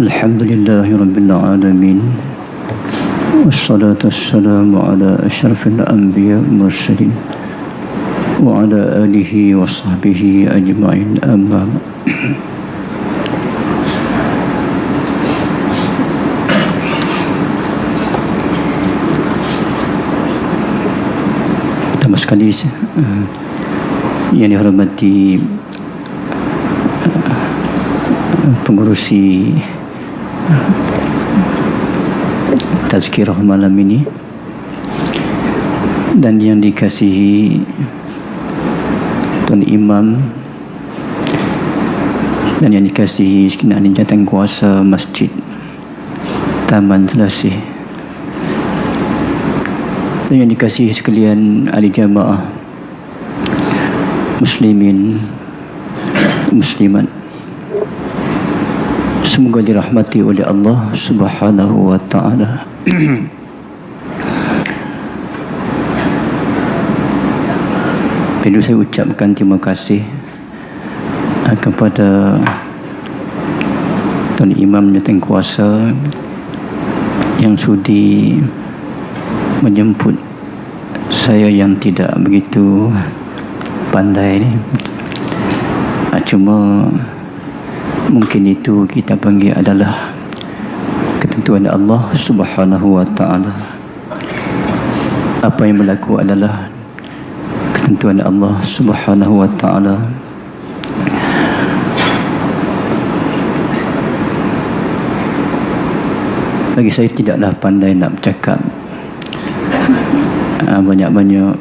الحمد لله رب العالمين والصلاة والسلام على أشرف الأنبياء والمرسلين وعلى آله وصحبه أجمعين أما بعد. Pertama sekali yang dihormati pengurusi tazkirah malam ini dan yang dikasihi Tuan Imam dan yang dikasihi sekalian jawatan kuasa Masjid Taman Selasih dan yang dikasihi sekalian ahli jamaah muslimin muslimat, semoga dirahmati oleh Allah Subhanahu wa ta'ala. Perlu saya ucapkan terima kasih kepada Tuan Imam Jawatan Kuasa yang sudi menjemput saya yang tidak begitu pandai ni. Cuma mungkin itu kita panggil adalah ketentuan Allah Subhanahu wa ta'ala. Apa yang berlaku adalah ketentuan Allah Subhanahu wa ta'ala. Bagi saya tidaklah pandai nak bercakap banyak-banyak,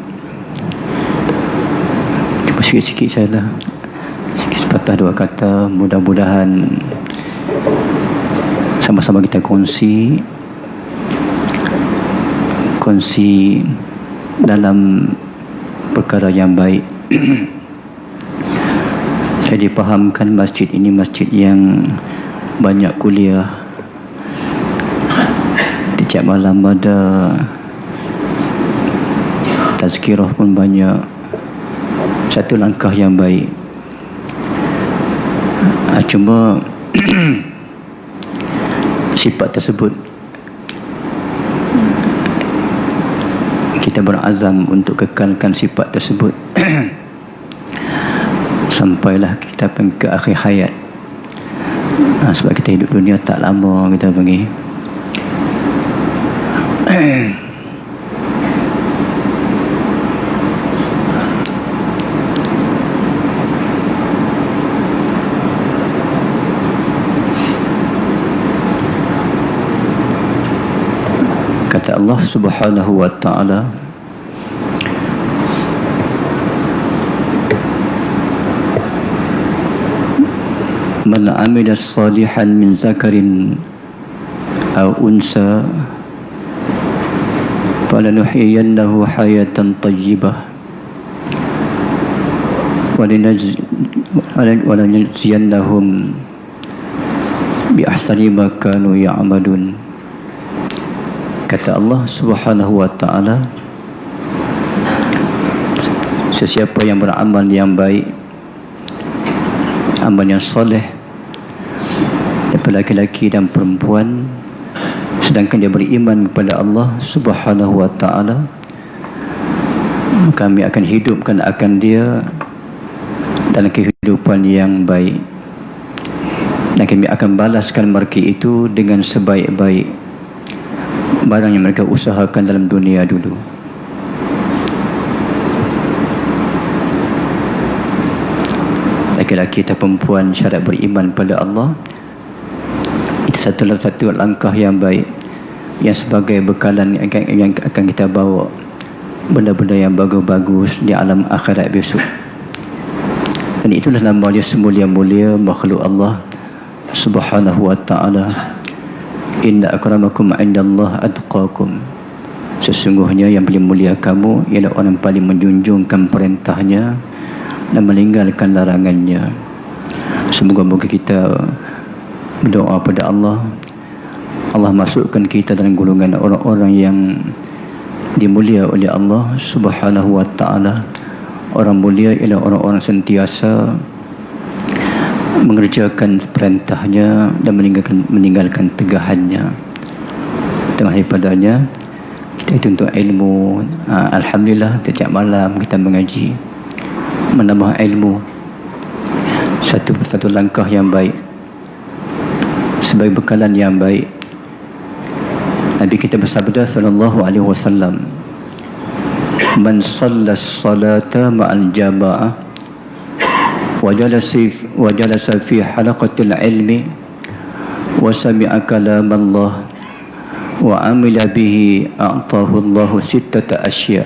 cuma sikit-sikit sajalah, sepatah dua kata. Mudah-mudahan sama-sama kita kongsi dalam perkara yang baik. Saya dipahamkan masjid ini masjid yang banyak kuliah. Setiap malam ada tazkirah pun banyak. Satu langkah yang baik. Cuma sifat tersebut kita berazam untuk kekalkan sifat tersebut sampailah kita ke akhir hayat. Sebab kita hidup dunia tak lama, kita panggil. Kata Allah Subhanahu wa ta'ala, man amila salihan min zakarin aw unsa falanuhyiyannahu hayatan tayyibah walanajziyannahum bi ahsani ma kanu ya'malun. Kata Allah Subhanahu wa ta'ala, sesiapa yang beramal yang baik, amal yang soleh daripada laki-laki dan perempuan, sedangkan dia beriman kepada Allah Subhanahu wa ta'ala, kami akan hidupkan akan dia dalam kehidupan yang baik, dan kami akan balaskan mereka itu dengan sebaik-baik barang yang mereka usahakan dalam dunia dulu. Laki-laki atau perempuan syarat beriman pada Allah, itu satu langkah yang baik, yang sebagai bekalan yang akan kita bawa benda-benda yang bagus-bagus di alam akhirat besok. Dan itulah nama dia semulia-mulia makhluk Allah Subhanahu wa ta'ala. Inna akramakum indallah atqakum. Sesungguhnya yang paling mulia kamu ialah orang yang paling menjunjungkan perintahnya dan meninggalkan larangannya. Semoga-moga kita berdoa pada Allah, Allah masukkan kita dalam golongan orang-orang yang dimulia oleh Allah Subhanahu wa ta'ala. Orang mulia ialah orang-orang sentiasa mengerjakan perintahnya dan meninggalkan tegahannya. Tengah daripadanya kita tuntut ilmu. Alhamdulillah setiap malam kita mengaji, menambah ilmu. Satu persatu langkah yang baik sebagai bekalan yang baik. Nabi kita bersabda sallallahu alaihi wasallam, man shalla as-salata ma'al jama'ah wa jalasa fi halaqatil ilmi wa sami'a kalam Allah wa amila bihi a'tahu Allahu sittata asya.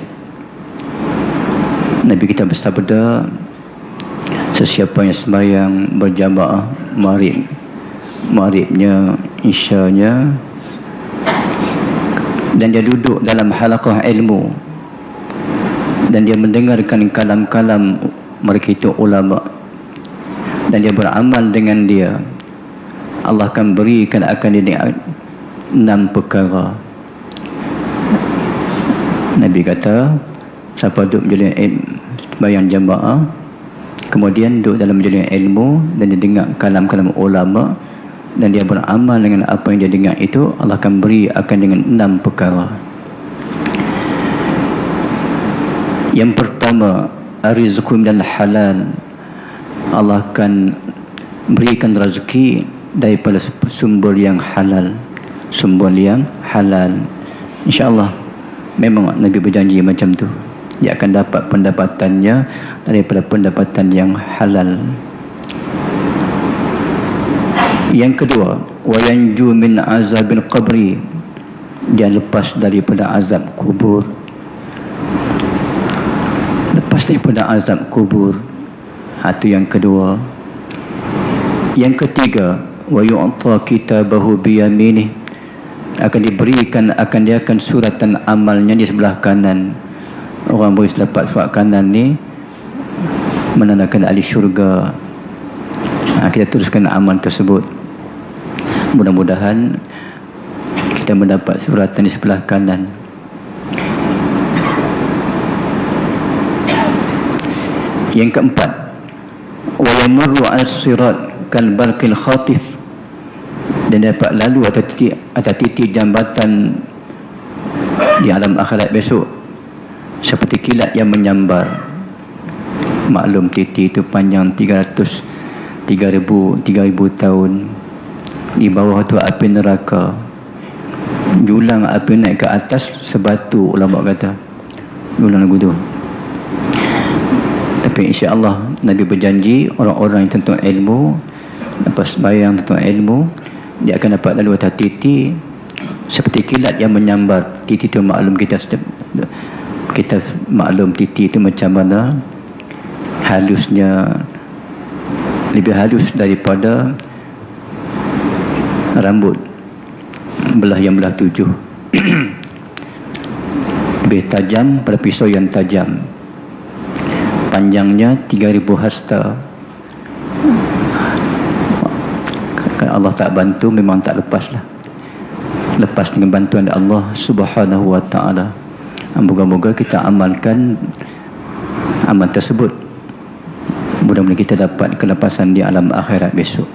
Nabi kita bersabda, sesiapa yang sembahyang berjamaah maghribnya, isyanya, dan dia duduk dalam halaqah ilmu dan dia mendengarkan kalam-kalam mereka itu ulama dan dia beramal dengan dia, Allah akan berikan dia 6 perkara. Nabi kata, siapa duduk menjalin sembahyang jamaah, kemudian duduk dalam menjalin ilmu dan dia dengar kalam-kalam ulama dan dia beramal dengan apa yang dia dengar itu, Allah akan beri dengan 6 perkara. Yang pertama, rizqu minal halal. Allah akan berikan rezeki daripada sumber yang halal. InsyaAllah memang Nabi berjanji macam tu, dia akan dapat pendapatannya daripada pendapatan yang halal. Yang kedua, wa yanju min azabil qabri. Dia lepas daripada azab kubur. Itu yang kedua. Yang ketiga, wa yu'ta kitabahu biyaminih. Dia akan suratan amalnya di sebelah kanan. Orang boleh dapat surat kanan ni menandakan ahli syurga. Kita teruskan amal tersebut. Mudah-mudahan kita mendapat suratan di sebelah kanan. Yang keempat, wa yamurru as-sirat kal barqil khatif. Dan dapat lalu atas titik jambatan di alam akhirat besok seperti kilat yang menyambar. Maklum titik itu panjang 3,000 tahun. Di bawah tu api neraka. Julang api naik ke atas sebatu, ulama kata. Julang lagu tu. Tapi insya-Allah Nabi berjanji orang-orang yang tuntut ilmu, lepas sembahyang tuntut ilmu, dia akan dapat lalu atas titik seperti kilat yang menyambar. Titik itu maklum kita maklum titik itu macam mana halusnya, lebih halus daripada rambut yang belah 7. Lebih tajam pada pisau yang tajam. Panjangnya 3,000 hasta. Kalau Allah tak bantu, memang tak lepaslah. Lepas dengan bantuan Allah Subhanahu wa ta'ala. Moga-moga kita amalkan amal tersebut. Mudah-mudahan kita dapat kelepasan di alam akhirat besok.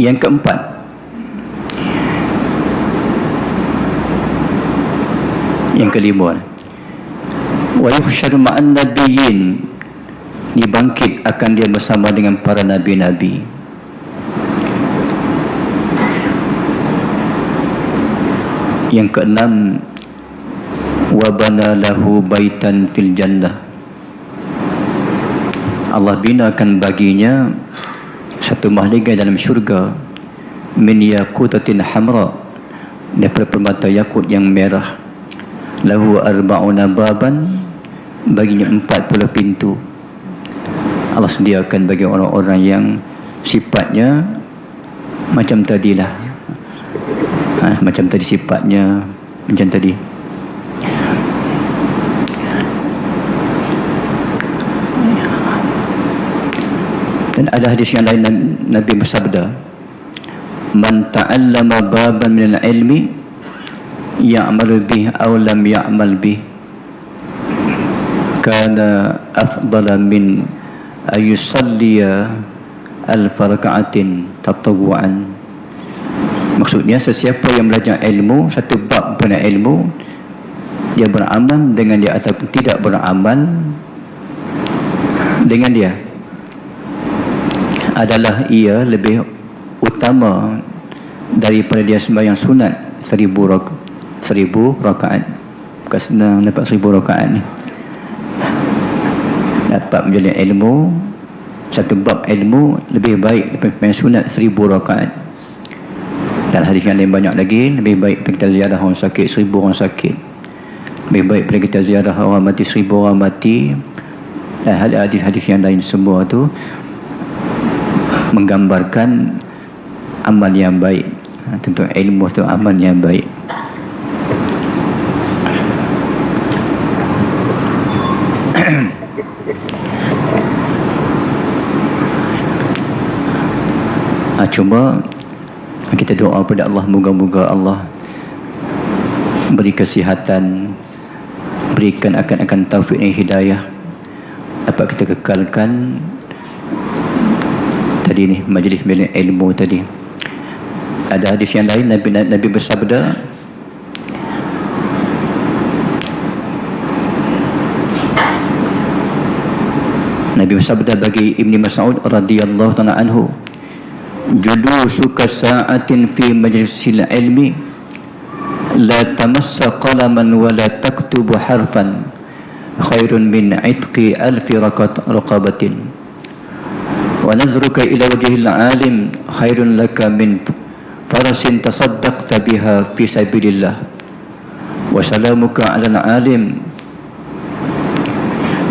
Yang keempat, yang kelima, wa yuhsyar ma'an nabiyyin. Dibangkit akan dia bersama dengan para nabi-nabi. Yang keenam, wa bana lahu baitan fil jannah. Allah binakan baginya satu mahligai dalam syurga, min yakutatin hamra, daripada permata yakut yang merah. Lahu arba'una baban, baginya 40 pintu. Allah sediakan bagi orang-orang yang sifatnya macam tadilah. Macam tadi sifatnya macam tadi. Dan ada hadis yang lain Nabi bersabda, man ta'allama baban minal ilmi ya'malu bih aw lam ya'mal bih. kana afdala min ayusalliya al-farqa'atin tatawu'an. Maksudnya sesiapa yang belajar ilmu, satu bab pada ilmu, dia beramal dengan dia ataupun tidak beramal dengan dia, adalah ia lebih utama daripada dia sembahyang sunat 1000 rakaat. Bukan senang dapat 1000 rakaat ni. Dapat menjalin ilmu, satu bab ilmu lebih baik daripada sembahyang sunat 1000 rakaat. Dan hadis yang lain banyak lagi, lebih baik kita ziarah orang sakit 1000 orang sakit, lebih baik daripada kita ziarah orang mati 1000 orang mati. Dan hadis-hadis yang lain semua tu menggambarkan amal yang baik. Tentu ilmu tu amal yang baik. Cuma kita doa pada Allah, moga-moga Allah beri kesihatan, berikan akan taufik dan hidayah, dapat kita kekalkan tadi ni majlis ilmu tadi. Ada hadis yang lain, Nabi bersabda, bagi Ibn Mas'ud radhiyallahu ta'ala anhu, julusuka sa'atin fi majlisil ilmi la tamassa qalaman wa la taktubu harfan khairun min itqi alfi raqabatin wa nazruka ila wajhil alim khairun laka min farasin tasaddaqta biha fi sabilillah wa salamuka ala alim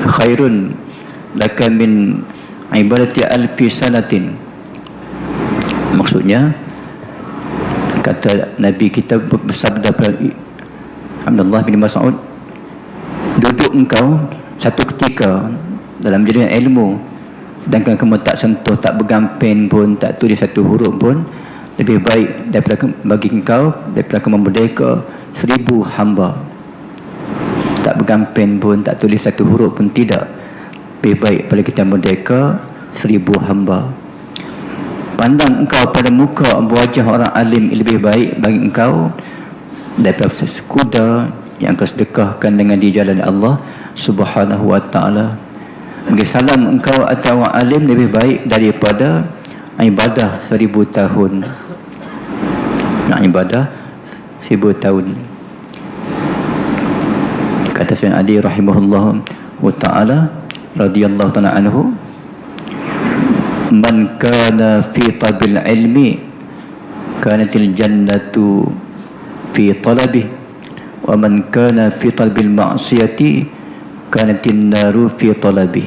khairun laka min ibadati alfi sanatin. Maksudnya, kata Nabi kita bersabda pada Abdullah bin Mas'ud, duduk engkau satu ketika dalam jalan ilmu, sedangkan kamu tak sentuh, tak pegang pen pun, tak tulis satu huruf pun, lebih baik daripada bagi engkau daripada kamu merdeka 1000 hamba. Tak pegang pen pun, tak tulis satu huruf pun tidak, lebih baik pada kita merdeka 1000 hamba. Pandang engkau pada muka wajah orang alim lebih baik bagi engkau daripada sekuda yang kau sedekahkan dengan di jalan Allah Subhanahu wa ta'ala. Bagi salam engkau atas orang alim lebih baik daripada ibadah 1000 tahun. Nak ibadah 1000 tahun. Kata Sayyidina Ali rahimahullah wa ta'ala radhiyallahu ta'ala anhu, man kana fi tabil ilmi kanatil jannatu fi talabih wa man kana fi talabil ma'siyati kanatin naru fi talabih.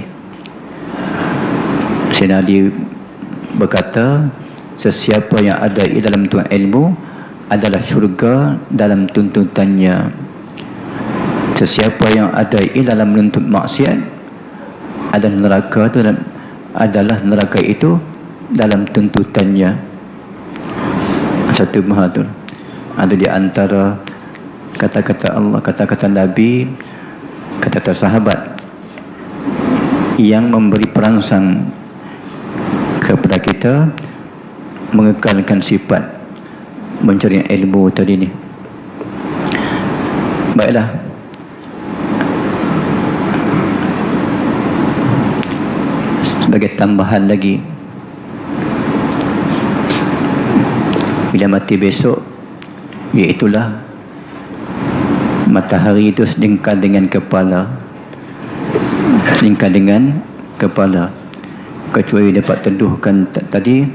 Sayyidina Ali berkata, sesiapa yang ada di dalam tuan ilmu adalah syurga dalam tuntutannya. Sesiapa yang ada di dalam menuntut maksiat adalah neraka itu dalam tuntutannya. Satu mahatur ada di antara kata-kata Allah, kata-kata Nabi, kata-kata sahabat yang memberi perangsang kepada kita mengekalkan sifat mencari ilmu tadi ni. Baiklah, sebagai tambahan lagi, bila mati besok, iaitulah matahari itu selingkar dengan kepala, kecuali dapat teduhkan tadi.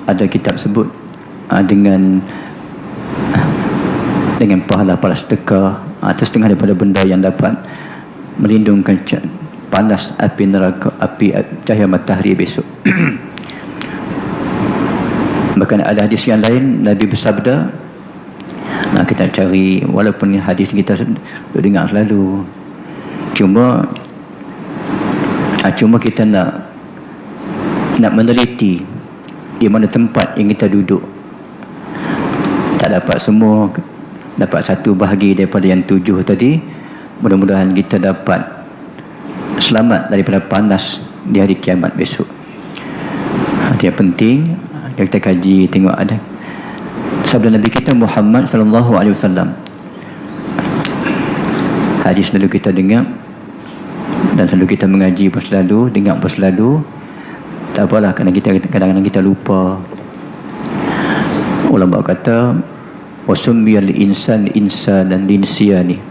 Ada kitab sebut dengan pahala sedekah atau setengah daripada benda yang dapat melindungkan panas api neraka, api cahaya matahari besok. Bahkan ada hadis yang lain, Nabi bersabda, kita cari, walaupun hadis kita dengar selalu, cuma kita nak meneliti di mana tempat yang kita duduk. Tak dapat semua, dapat satu bahagi daripada yang 7 tadi. Mudah-mudahan kita dapat selamat daripada panas di hari kiamat besok. Itu yang penting kita kaji, tengok ada sabda Nabi kita Muhammad sallallahu alaihi wasallam. Hadis selalu kita dengar dan selalu kita mengaji pun selalu, dengar pun selalu. Tak apalah, kerana kita kadang-kadang kita lupa. Ulama kata wasummiyal insan insanan linsiyani.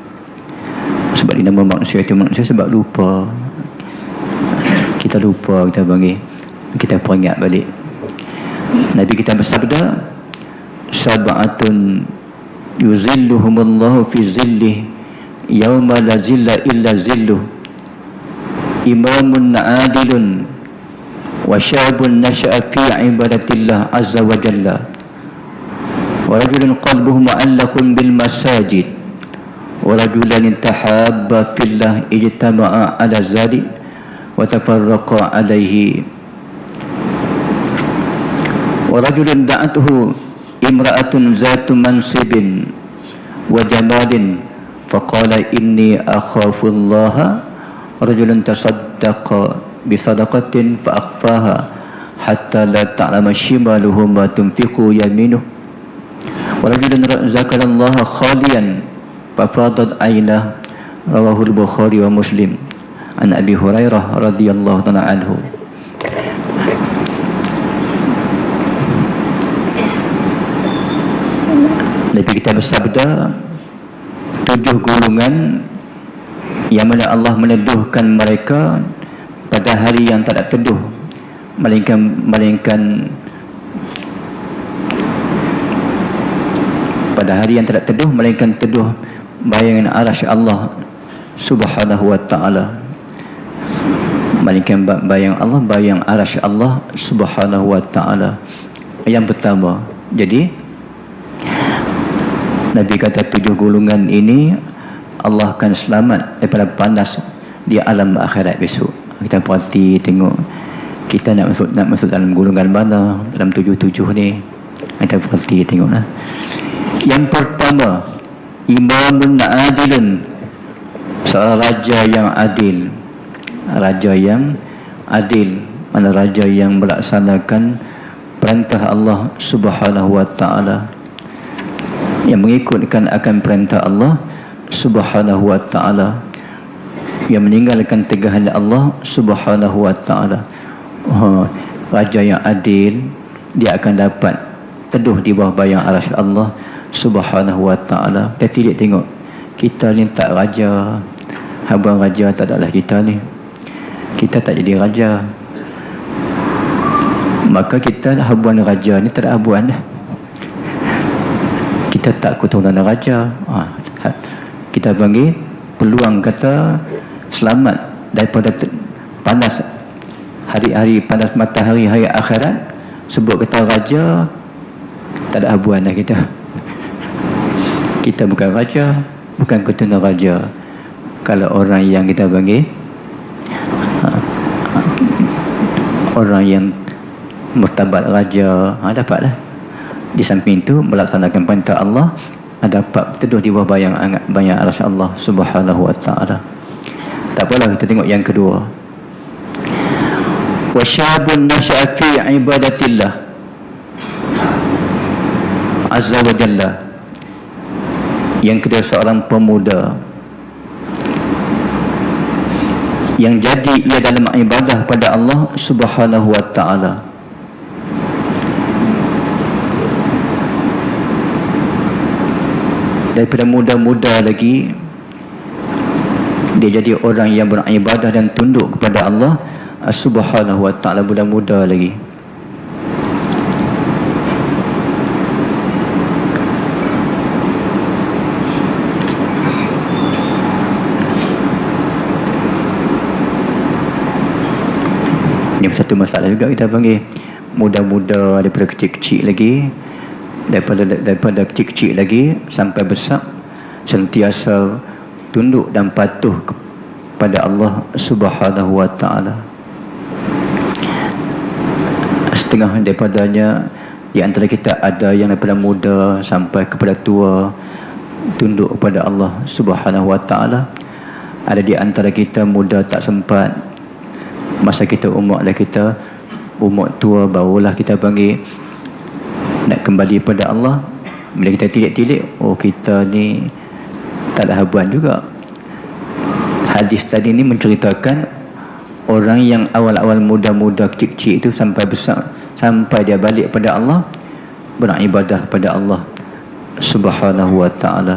Sebab dia nama manusia itu manusia sebab lupa. Kita lupa, kita panggil, kita peringat balik. Nabi kita bersabda, sab'atun yuzilluhumullahu fi zillih yawma la zilla illa zilluh, imamun adilun wa syabun nasha'a fi ibadatillah azza wa jalla, wa rajulun qalbuhu mu'allaqun bil masajid, wa rajulan tahabba fillah ijtama'a ala zalik wa tafarraqa alaihi, wa rajulun da'atuhu imra'atun zatu mansibin wa jamalin faqala inni akhafullaha, rajulun tasaddaqa bisadaqatin fa'akhfaha hatta la ta'lama shimaluhu ma tunfiqu yaminuh, wa rajulun zakarallaha khaliyan fafadat aynah, rawahul Bukhari wa Muslim an Abi Hurairah radhiyallahu ta'ala anhu. Nabi kita bersabda, 7 golongan yang mana Allah meneduhkan mereka pada hari yang tak ada teduh, melainkan pada hari yang tak ada teduh, melainkan teduh bayangan arasy Allah subhanahu wa ta'ala, melainkan bayang Allah, bayang arasy Allah subhanahu wa ta'ala. Yang pertama, jadi Nabi kata 7 golongan ini Allah akan selamat daripada panas di alam akhirat besok. Kita perhati tengok kita nak masuk dalam golongan mana dalam 7 ni. Kita perhati tengoklah. Yang pertama, imamun adilun, seorang raja yang adil. Raja yang adil, mana raja yang melaksanakan perintah Allah subhanahu wa ta'ala, yang mengikutkan akan perintah Allah subhanahu wa ta'ala, yang meninggalkan tegahan Allah subhanahu wa ta'ala. Raja yang adil, dia akan dapat teduh di bawah bayang arasy Allah subhanahu wa ta'ala. Kita tilik tengok, kita ni tak raja, habuan raja tak adalah kita ni. Kita tak jadi raja, maka kita habuan raja ni tak ada habuan. Kita tak keturunan raja. Kita panggil peluang kata selamat daripada panas hari-hari, panas matahari hari akhirat. Sebut kata raja, tak ada habuan dah kita. Kita bukan raja, bukan keturunan raja. Kalau orang yang kita panggil orang yang martabat raja, dapatlah. Di samping itu melaksanakan perintah Allah, dapat teduh di bawah bayang arasy Allah subhanahu wa ta'ala. Tak apalah, kita tengok yang kedua. Wa syabun nasha'a fi ibadatillah azza wa jalla. Yang kedua, seorang pemuda yang jadi ia dalam ibadah pada Allah subhanahu wa ta'ala. Daripada muda-muda lagi dia jadi orang yang beribadah dan tunduk kepada Allah subhanahu wa ta'ala, muda-muda lagi. Ini satu masalah juga kita panggil muda-muda, daripada kecil-kecil lagi, daripada kecil-kecil lagi sampai besar, sentiasa tunduk dan patuh kepada Allah subhanahu wa ta'ala. Setengah daripadanya di antara kita ada yang daripada muda sampai kepada tua tunduk kepada Allah subhanahu wa ta'ala. Ada di antara kita muda tak sempat, masa kita umur dah kita umur tua, barulah kita panggil nak kembali pada Allah. Bila kita tilik-tilik, oh kita ni tak ada habuan juga. Hadis tadi ni menceritakan orang yang awal-awal muda-muda kecil-kecil itu sampai besar, sampai dia balik pada Allah, beribadah pada Allah Subhanahu wa ta'ala.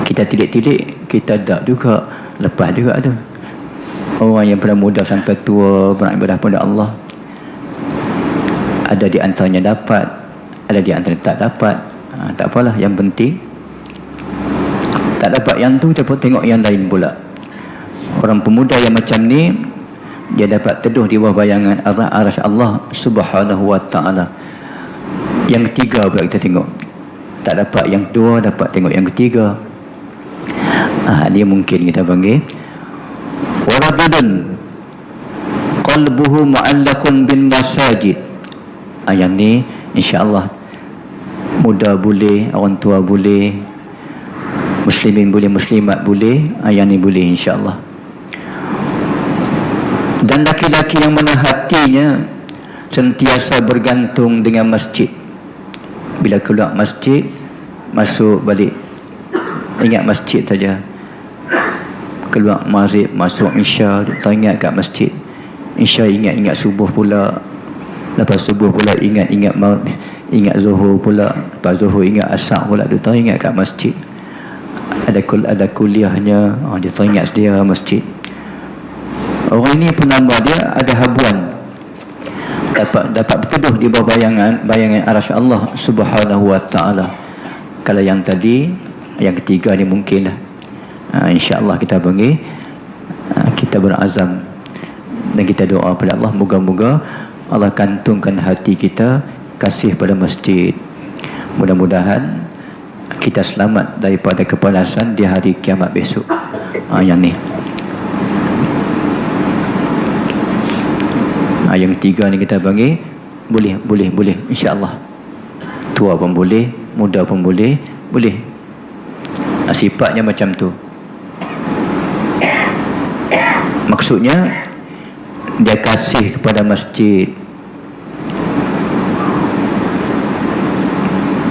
Kita tilik-tilik, kita tak juga, lepas juga tu. Orang yang pada muda sampai tua beribadah pada Allah, ada di antaranya dapat, ada di antaranya tak dapat. Tak apalah, yang penting tak dapat yang tu, kita tengok yang lain pula. Orang pemuda yang macam ni, dia dapat teduh di bawah bayangan arasy Allah Subhanahu wa ta'ala. Yang ketiga pula kita tengok, tak dapat yang kedua, dapat tengok yang ketiga. Dia mungkin kita panggil warajulun qalbuhu mu'allaqun bin masajid. Yang ni insya-Allah muda boleh, orang tua boleh, muslimin boleh, muslimat boleh. Yang ni boleh insya-Allah. Dan laki-laki yang mana hatinya sentiasa bergantung dengan masjid. Bila keluar masjid, masuk balik ingat masjid saja. Keluar maghrib, masuk isya, teringat kat masjid. Isya ingat subuh pula. Lepas subuh pula ingat zuhur pula. Lepas zuhur ingat asar pula, dia teringat kat masjid. Ada kuliahnya, dia teringat sedia masjid. Orang ini pun nama dia ada habuan, dapat berteduh di bawah bayangan arasy Allah Subhanahu wa ta'ala. Kalau yang tadi, yang ketiga ni mungkinlah. InsyaAllah kita panggil, kita berazam dan kita doa pada Allah, moga-moga Allah kantungkan hati kita kasih pada masjid. Mudah-mudahan kita selamat daripada kepanasan di hari kiamat besok. Yang ni, yang ketiga ni kita panggil boleh insya-Allah. Tua pun boleh, muda pun boleh. Sifatnya macam tu. Maksudnya dia kasih kepada masjid,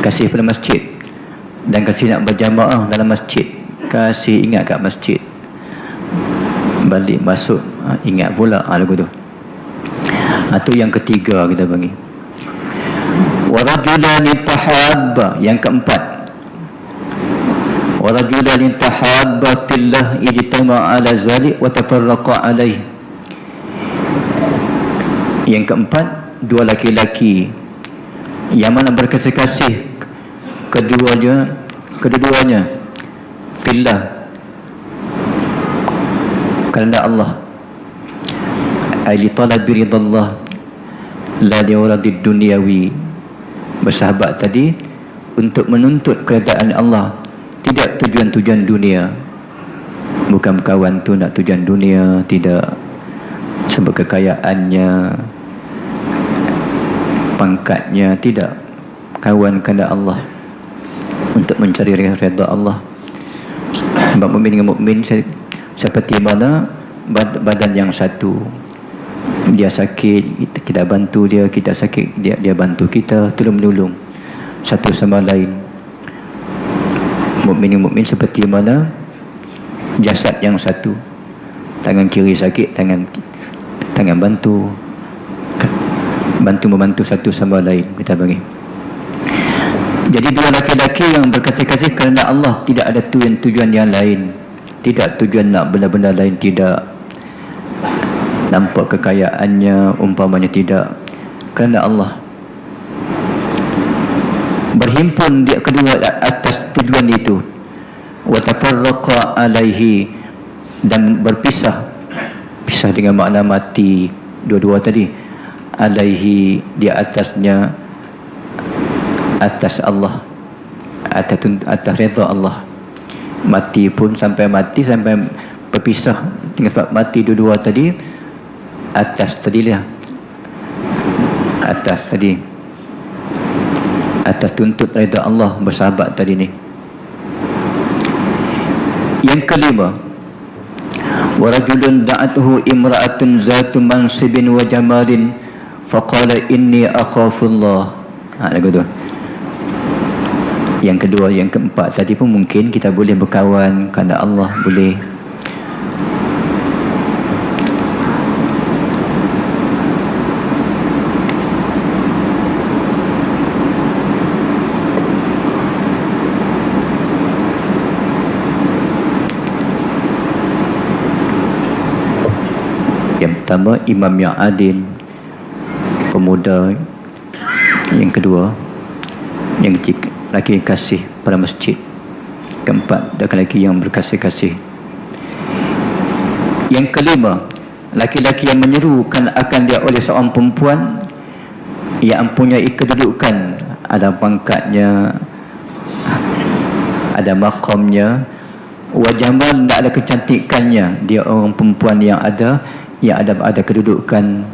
kasih pada masjid, dan kasih nak berjamaah dalam masjid, kasih ingat kat masjid. Balik masuk ingat pula lagu tu. Itu yang ketiga kita panggil. Warajulani tahabba, yang keempat. Warajulani tahabba fillah ijtama'a ala zalik wa tafarraqa alaih. Yang keempat, dua laki-laki yang mana berkasih-kasih keduanya fillah, kerana Allah, ay li talabi ridallah la li waradid dunyawi. Bersahabat tadi untuk menuntut keredaan Allah, tidak tujuan-tujuan dunia. Bukan kawan tu nak tujuan dunia, tidak. Sebab kekayaannya, pangkatnya, tidak. Kawan kerana Allah, untuk mencari redha Allah. Sebab mukmin dengan mukmin seperti mana badan yang satu. Dia sakit, kita bantu dia. Kita sakit, dia bantu kita. Tolong menolong satu sama lain. Mukmin dengan mukmin seperti mana jasad yang satu. Tangan kiri sakit, tangan bantu membantu satu sama lain, kita bagi. Jadi dua laki-laki yang berkasih-kasih kerana Allah, tidak ada tujuan yang lain, tidak tujuan nak benda-benda lain, tidak nampak kekayaannya umpamanya, tidak, kerana Allah. Berhimpun dia kedua atas tujuan itu, wa tafarraqa alaihi, dan berpisah dengan makna mati dua-dua tadi. Alaihi, di atasnya, atas Allah, atas redha Allah. Mati pun sampai berpisah dengan sebab mati dua-dua tadi. Atas tadilah, atas tuntut redha Allah bersahabat tadi ni. Yang kelima, wa rajulun da'atuhu imra'atun zatu mansibin wa jamalin faqala inni akhafullah. Lagu tu. Yang kedua, yang keempat tadi pun mungkin kita boleh berkawan kerana Allah, boleh. Yang pertama, imam yang adil, pemuda. Yang kedua, yang ketiga, laki yang kasih pada masjid. Keempat, laki-laki yang berkasih-kasih. Yang kelima, laki-laki yang menyerukan akan dia oleh seorang perempuan yang mempunyai kedudukan, ada pangkatnya, ada maqamnya, wajaman, tak ada kecantikannya. Dia orang perempuan yang ada kedudukan,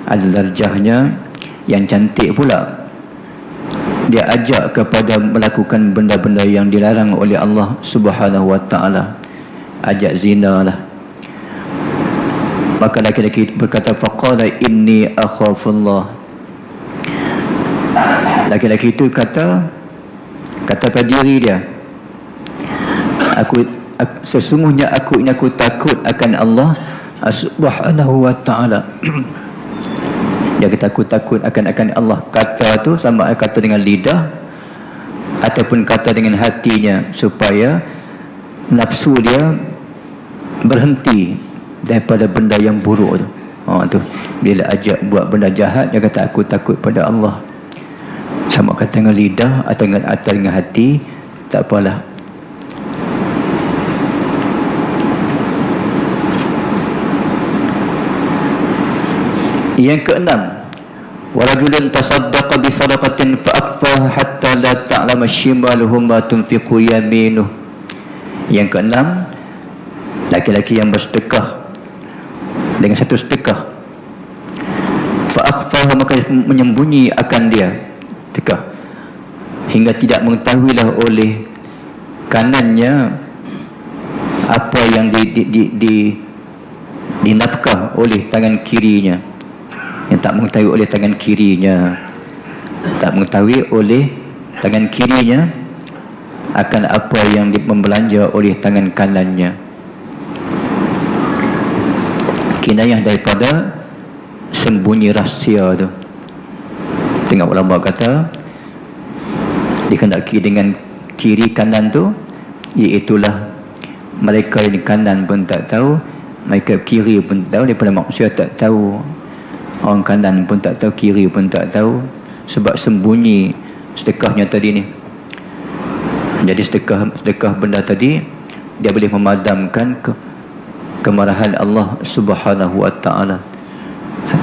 ada darjahnya, yang cantik pula. Dia ajak kepada melakukan benda-benda yang dilarang oleh Allah Subhanahu wa ta'ala. Ajak zina lah. Maka laki-laki berkata, faqala inni akhafullah. Laki-laki itu kata pada diri dia, sesungguhnya aku takut akan Allah Subhanahu wa ta'ala. Dia kata aku takut akan Allah. Kata tu sama kata dengan lidah ataupun kata dengan hatinya, supaya nafsu dia berhenti daripada benda yang buruk tu. Tu bila ajak buat benda jahat, dia kata aku takut pada Allah. Sama kata dengan lidah atau dengan hati, tak apalah. Yang keenam, wa rajulun tasaddaqa bi sadaqatin fa akhfaha hatta la ta'lama shimaluhu ma tunfiqu yaminuh. Yang keenam, laki-laki yang bersedekah dengan satu sedekah, fa akhfaha, maka menyembunyi akan dia sedekah hingga tidak mengetahuilah oleh kanannya apa yang dinafkah oleh tangan kirinya. Yang tak mengetahui oleh tangan kirinya, tak mengetahui oleh tangan kirinya akan apa yang membelanja oleh tangan kanannya. Kinayah daripada sembunyi rahsia tu. Tengok ulama kata dikendaki dengan kiri kanan tu, iaitulah mereka yang kanan pun tak tahu, mereka kiri pun tak tahu, daripada manusia tak tahu. Orang kanan pun tak tahu, kiri pun tak tahu, sebab sembunyi sedekahnya tadi ni. Jadi sedekah benda tadi, dia boleh memadamkan kemarahan Allah Subhanahu wa ta'ala.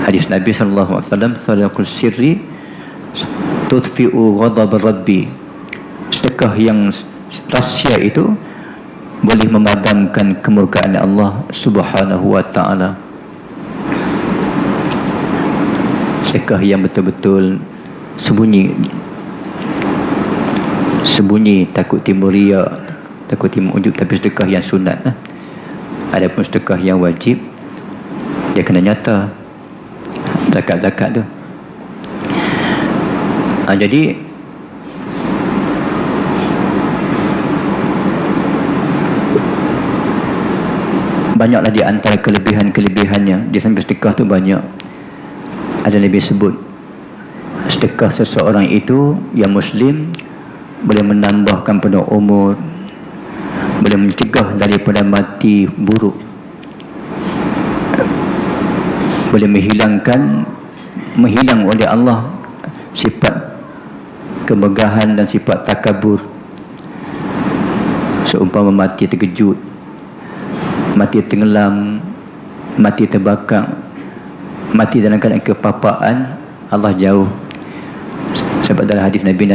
Hadis Nabi sallallahu alaihi wasallam, sadaqul sirri tudfi'u ghadab rabbi. Sedekah yang rahsia itu boleh memadamkan kemurkaan Allah Subhanahu wa ta'ala. Sedekah yang betul-betul sembunyi, takut timbul riak, takut timbul ujub, tapi sedekah yang sunat lah. Adapun sedekah yang wajib, dia kena nyata, zakat tu. Jadi banyaklah di antara kelebihan-kelebihannya. Dia sampai sedekah tu banyak. Ada lebih sebut, sedekah seseorang itu yang Muslim boleh menambahkan pada umur, boleh mencegah daripada mati buruk, boleh menghilang oleh Allah sifat kemegahan dan sifat takabur. Seumpama mati terkejut, mati tenggelam, mati terbakar, mati dalam keadaan kepapaan, Allah jauh. Sebab dalam hadis Nabi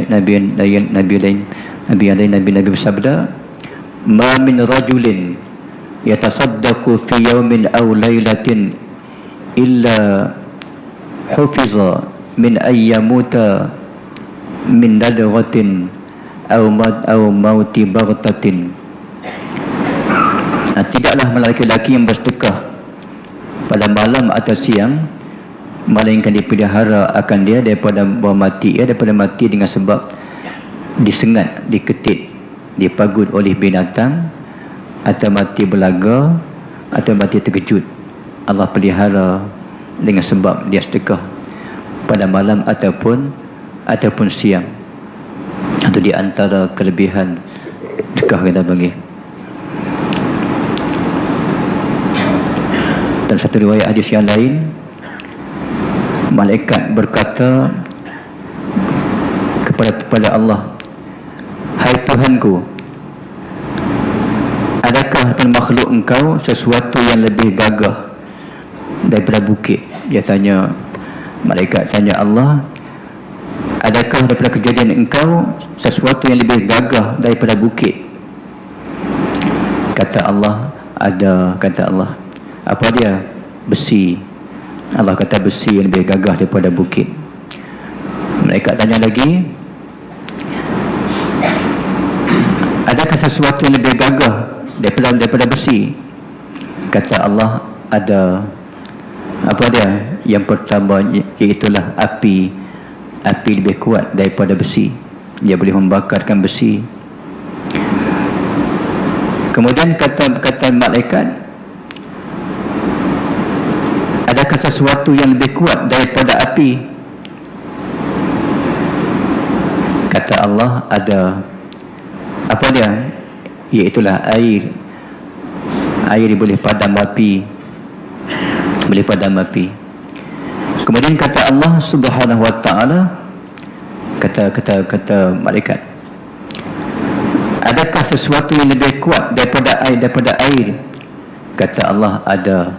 bersabda, ma min rajulin yatasaddaqu fi yawmin aw laylatin illa hufiza min ayyamuta min nadghatin aw mauti baghtatin. tidaklah lelaki-lelaki yang bersedekah pada malam atau siang melainkan dipelihara akan dia daripada mati, daripada mati dengan sebab disengat, diketit, dipagut oleh binatang, atau mati belaga, atau mati terkejut. Allah pelihara dengan sebab dia sedekah pada malam ataupun siang. Itu di antara kelebihan sedekah kita bagi. Dan satu riwayat hadis yang lain, malaikat berkata kepada Allah, "Hai Tuhanku, adakah pada makhluk engkau sesuatu yang lebih gagah daripada bukit?" Dia tanya, malaikat tanya Allah, "Adakah daripada kejadian engkau sesuatu yang lebih gagah daripada bukit?" Kata Allah, "Ada." Kata Allah, "Apa dia?" "Besi." Allah kata, "Besi yang lebih gagah daripada bukit." Malaikat tanya lagi, "Adakah sesuatu yang lebih gagah daripada besi?" Kata Allah, "Ada." Apa dia? Yang pertama iaitulah api. Api lebih kuat daripada besi. Dia boleh membakarkan besi. Kemudian kata malaikat, "Adakah sesuatu yang lebih kuat daripada api?" Kata Allah, "Ada." Apa dia? Iaitulah air. Air boleh padam api. Boleh padam api. Kemudian kata Allah Subhanahu wa ta'ala, kata malaikat, "Adakah sesuatu yang lebih kuat daripada air?" Kata Allah, "Ada."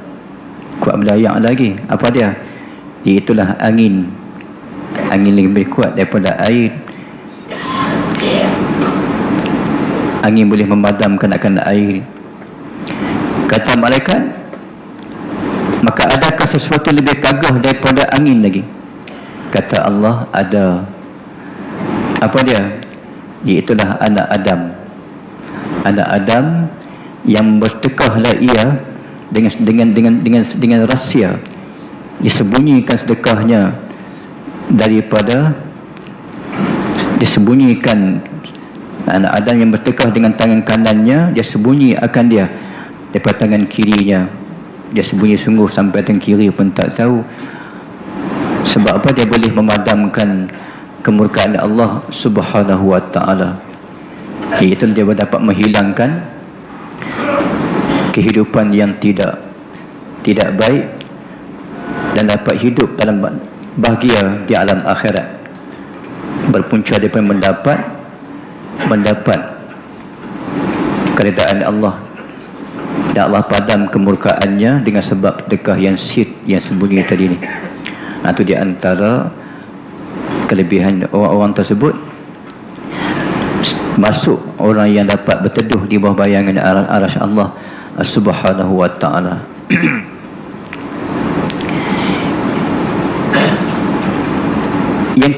Kuat belayak lagi. Apa dia? Iaitulah angin. Angin lebih kuat daripada air. Angin boleh memadamkan akan air. Kata malaikat, "Maka adakah sesuatu lebih gagah daripada angin lagi?" Kata Allah, "Ada." Apa dia? Iaitulah anak Adam. Anak Adam yang bersedekahlah ia dengan rahsia, disembunyikan sedekahnya disembunyikan. Anak Adam yang bersedekah dengan tangan kanannya, dia sembunyi akan dia daripada tangan kirinya. Dia sembunyi sungguh sampai tangan kiri pun tak tahu. Sebab apa? Dia boleh memadamkan kemurkaan Allah Subhanahu wa ta'ala. Iaitu dia dapat menghilangkan kehidupan yang tidak baik dan dapat hidup dalam bahagia di alam akhirat, berpunca daripada mendapat keridaan Allah, dan Allah padam kemurkaannya dengan sebab sedekah yang sembunyi tadi ni. Itu di antara kelebihan orang-orang tersebut. Masuk orang yang dapat berteduh di bawah bayangan arasy Allah Subhanahu wa ta'ala. Yang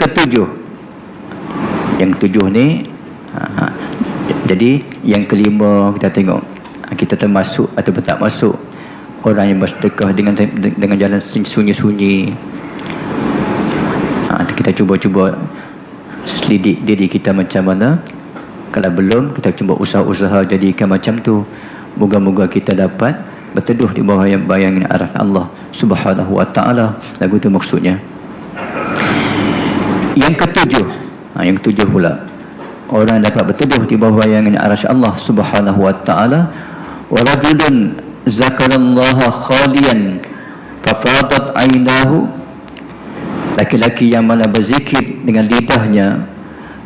ketujuh ni, jadi yang kelima kita tengok kita termasuk atau tak masuk orang yang bersedekah dengan jalan sunyi-sunyi. Kita cuba selidik diri kita macam mana. Kalau belum, kita cuba usaha-usaha jadikan macam tu. Moga-moga kita dapat berteduh di bawah bayangan arasy Allah Subhanahu wa ta'ala. Lagu tu maksudnya. Yang ketujuh pula, orang dapat berteduh di bawah bayangan arasy Allah Subhanahu wa ta'ala. Wa rajulun zakarallaha khaliyan fafadat aynahu. Laki-laki yang mana berzikir dengan lidahnya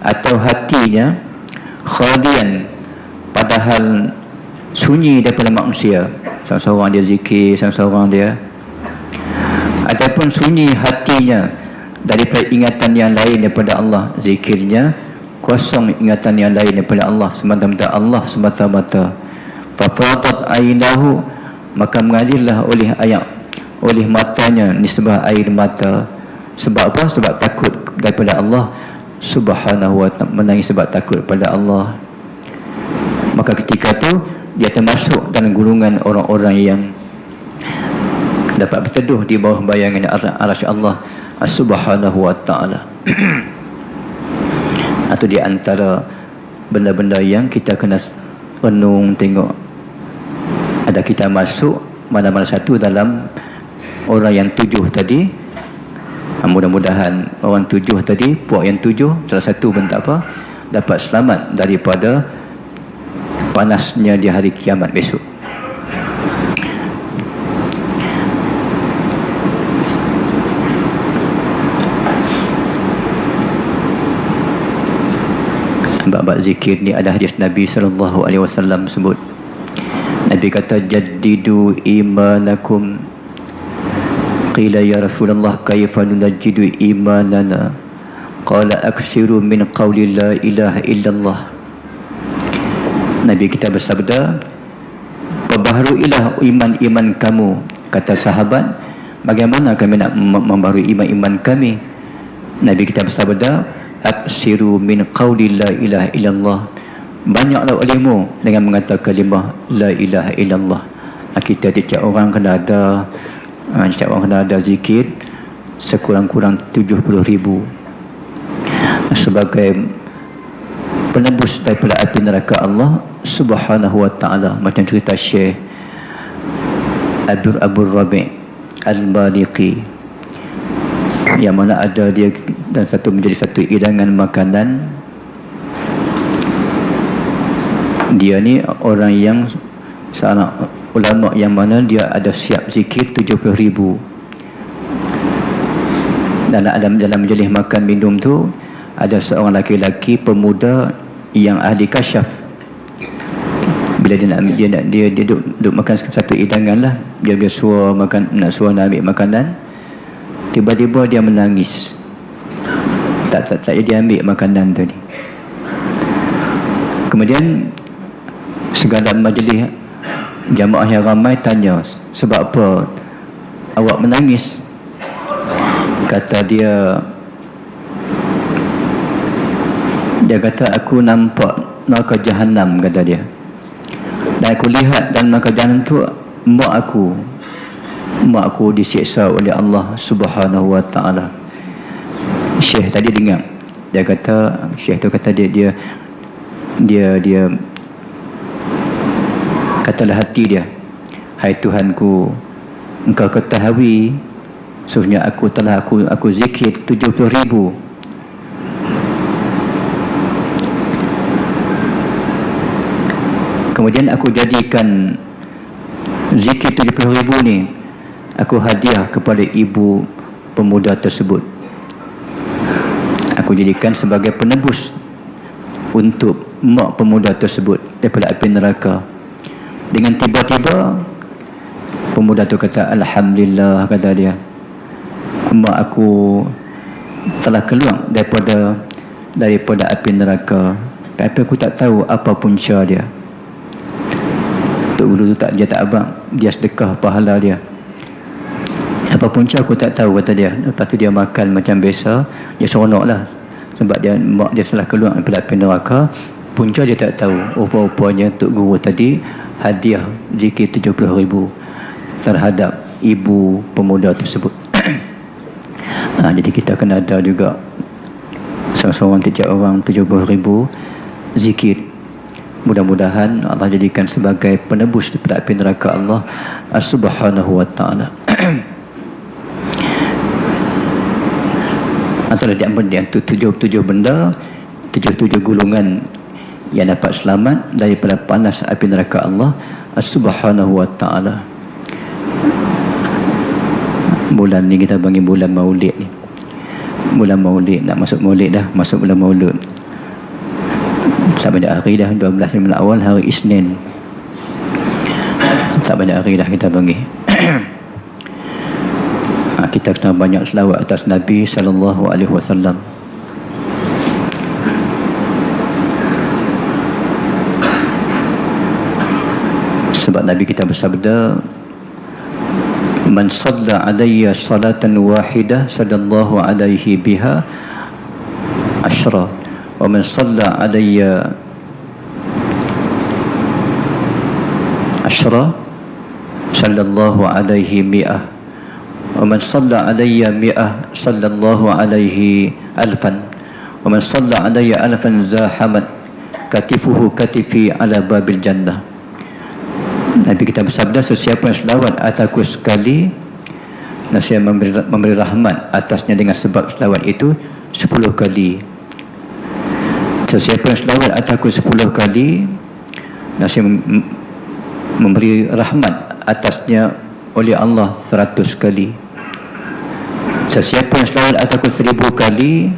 atau hatinya khalian, padahal sunyi daripada manusia. Seorang dia zikir, seorang dia, ataupun sunyi hatinya daripada ingatan yang lain daripada Allah. Zikirnya kosong ingatan yang lain daripada Allah, semata-mata Allah semata-mata. Fafadat aynahu, maka mengalirlah oleh matanya nisbah air mata. Sebab apa? Sebab takut daripada Allah Subhanahu wa ta'ala, menangis sebab takut pada Allah. Maka ketika tu dia termasuk dalam golongan orang-orang yang dapat berteduh di bawah bayangan arasy Allah Subhanahu wa ta'ala. Atau di antara benda-benda yang kita kena renung tengok, ada kita masuk mana-mana satu dalam orang yang 7 tadi. Mudah-mudahan orang 7 tadi, puak yang 7 salah satu pun tak apa, dapat selamat daripada panasnya di hari kiamat besok. Bab zikir ni ada hadis Nabi SAW sebut. Nabi kata, jaddidu imanakum. Qila ya Rasulullah kaifa nunajjidu imanana? Qala aksiru min qawli la ilaha illallah. Nabi kita bersabda, perbaharuilah iman-iman kamu. Kata sahabat, bagaimana kami nak membaharui iman-iman kami? Nabi kita bersabda, aksiru min qawli la ilaha illallah. Banyaklah olehmu dengan mengatakan kalimah la ilaha illallah. Kita tiap orang kena ada, tiap orang kena ada zikir sekurang-kurang 70,000 sebagai penebus daripada api neraka Allah Subhanahu wa ta'ala. Macam cerita Syekh Abu Rabi' Al-Baliqi, yang mana ada dia dan menjadi satu hidangan makanan. Dia ni orang yang seorang ulama yang mana dia ada siap zikir 70,000. Dan dalam majlis makan minum tu ada seorang laki-laki pemuda yang ahli kasyaf. Bila dia duduk makan satu hidangan lah, dia suruh makan, nak ambil makanan, tiba-tiba dia menangis. Tak dia ambil makanan tadi. Kemudian segala majlis jamaah yang ramai tanya, sebab apa awak menangis? Kata dia kata, aku nampak neraka Jahannam, kata dia. Dan aku lihat dalam neraka Jahannam tu mak aku disiksa oleh Allah Subhanahu wa ta'ala. Syekh tadi dengar, dia kata, Syekh tu kata dia katalah hati dia, hai Tuhanku, engkau ketahui sesungguhnya aku zikir 70,000. Kemudian aku jadikan zikir 70,000 ni, aku hadiah kepada ibu pemuda tersebut. Aku jadikan sebagai penebus untuk mak pemuda tersebut daripada api neraka. Dengan tiba-tiba pemuda tu kata, alhamdulillah, kata dia, mak aku telah keluar daripada api neraka. Tapi aku tak tahu apa punca dia. Tok Guru tu dia tak abang, dia sedekah pahala dia. Apa punca aku tak tahu, kata dia. Lepas tu dia makan macam biasa, dia seronok lah, sebab mak dia telah keluar daripada api neraka. Punca dia tak tahu. Rupa-rupanya Tok Guru tadi hadiah zikir 70,000 terhadap ibu pemuda tersebut. Jadi kita kena ada juga seorang tiap orang 70,000 zikir. Mudah-mudahan Allah jadikan sebagai penebus daripada api neraka Allah Subhanahu wa ta'ala. Antara dia 7 benda, 7 golongan yang dapat selamat daripada panas api neraka Allah Subhanahu wa ta'ala. Bulan ni kita panggil bulan Maulid ni. Bulan Maulid, nak masuk Maulid dah, masuk bulan Maulud. Tak banyak hari dah, 12 bulan awal, hari Isnin. Tak banyak hari dah kita panggil. Kita kena banyak selawat atas Nabi sallallahu alaihi wasallam. Sebab Nabi kita bersabda, man shalla alayya salatan wahidah sallallahu alaihi biha ashra, wa man shalla alayya asyra sallallahu alaihi mi'ah, wa man shalla alayya mi'ah sallallahu alaihi alfan, wa man shalla alayya alfan zahamat katifuhu katifi ala babil jannah. Nabi kita bersabda, sesiapa yang selawat atasku sekali, dan saya memberi rahmat atasnya dengan sebab selawat itu 10 kali. Sesiapa yang selawat atasku 10 kali, dan saya memberi rahmat atasnya oleh Allah 100 kali. Sesiapa yang selawat atasku 1000 kali,